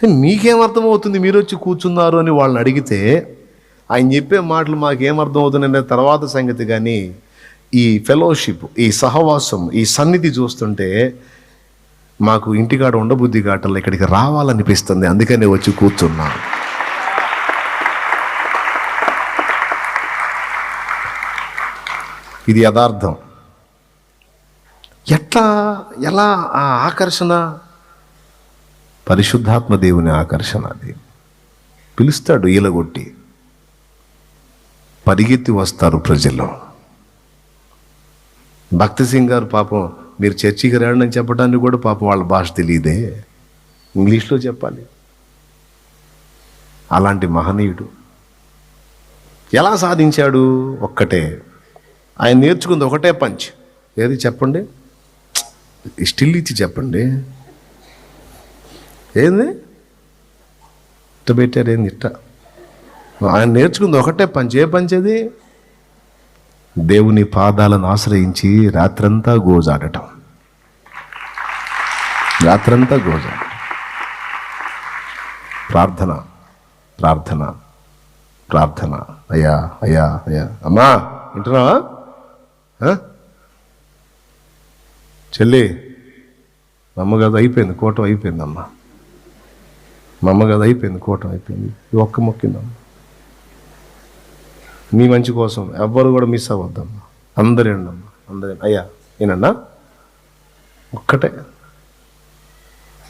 మీకేమర్థమవుతుంది మీరు వచ్చి కూర్చున్నారు అని వాళ్ళని అడిగితే ఆయన చెప్పే మాటలు మాకేమర్థం అవుతుందంటే తర్వాత సంగతి. కానీ ఈ ఫెలోషిప్, ఈ సహవాసం, ఈ సన్నిధి చూస్తుంటే మాకు ఇంటికాడ ఉండబుద్ధి కాటల్లో ఇక్కడికి రావాలనిపిస్తుంది. అందుకనే వచ్చి కూర్చున్నాను. ఇది యథార్థం. ఎలా ఆ ఆకర్షణ? పరిశుద్ధాత్మ దేవుని ఆకర్షణ. అది పిలుస్తాడు ఈలగొట్టి, పరిగెత్తి వస్తారు ప్రజలు. భక్తి సింగ్ గారు పాపం మీరు చర్చికి రండి అని చెప్పడానికి కూడా పాపం వాళ్ళ భాష తెలియదే, ఇంగ్లీష్లో చెప్పాలి. అలాంటి మహనీయుడు ఎలా సాధించాడు? ఒక్కటే, ఆయన నేర్చుకుంది ఒకటే పంచ్. ఏది చెప్పండి? స్టిల్ ఇచ్చి చెప్పండి. ఏంది ఇట్ట పెట్టారు? ఏంది ఇట్ట? ఆయన నేర్చుకుంది ఒకటే పంచ్. ఏ పంచ్ అది? దేవుని పాదాలను ఆశ్రయించి రాత్రంతా గోజాడటం. రాత్రంతా గోజాడటం. ప్రార్థన, ప్రార్థన, ప్రార్థన. అయ్యా అయ్యా అయ్యా. అమ్మా వింటున్నావా చెల్లి? మా అమ్మగారు అయిపోయింది, కూటం అయిపోయింది. అమ్మ మా అమ్మగారు అయిపోయింది, కూటం అయిపోయింది. ఒక్క మొక్కిందమ్మ. మీ మంచి కోసం ఎవ్వరు కూడా మిస్ అవ్వద్దమ్మా. అందరూ అమ్మా, అందరూ. అయ్యా ఏనన్నా ఒక్కటే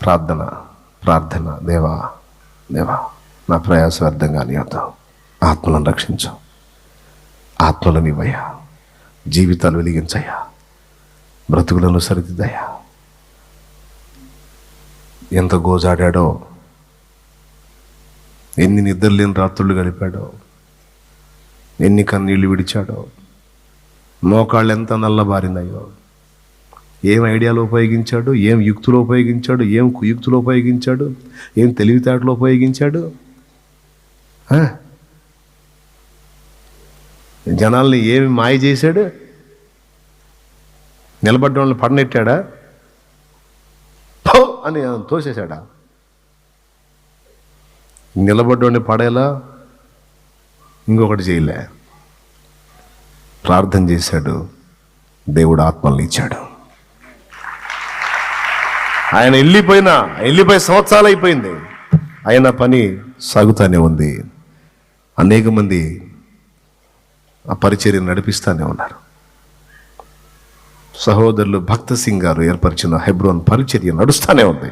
ప్రార్థన, ప్రార్థన. దేవా దేవా, నా ప్రయాస వ్యర్థం కానివ్వద్దు. ఆత్మలను రక్షించు, ఆత్మలను ఇవ్వయ్యా, జీవితాలు వెలిగించయ్యా, బ్రతుకులను సరిదిద్దయ్యా. ఎంత గోజాడాడో, ఎన్ని నిద్రలేని రాత్రులు గడిపాడో, ఎన్ని కన్నీళ్లు విడిచాడో, మోకాళ్ళు ఎంత నల్లబారిందయ్యో. ఏం ఐడియాలో ఉపయోగించాడు, ఏం యుక్తులు ఉపయోగించాడు, ఏం కుయుక్తులు ఉపయోగించాడు, ఏం తెలివితేటలు ఉపయోగించాడు. జనాల్ని ఏమి మాయ చేశాడు? నిలబడ్డ వాళ్ళని పడనెట్టాడా? పో అని తోసేశాడా? నిలబడ్డోడిని పడేలా ఇంకొకటి చేయలే. ప్రార్థన చేశాడు, దేవుడు ఆత్మల్ని ఇచ్చాడు. ఆయన వెళ్ళిపోయి సంవత్సరాలు అయిపోయింది, ఆయన పని సాగుతూనే ఉంది. అనేక మంది ఆ పరిచర్యను నడిపిస్తూనే ఉన్నారు. సహోదరులు భక్త సింగ్ గారు ఏర్పరిచిన హెబ్రోన్ పరిచర్య నడుస్తూనే ఉంది.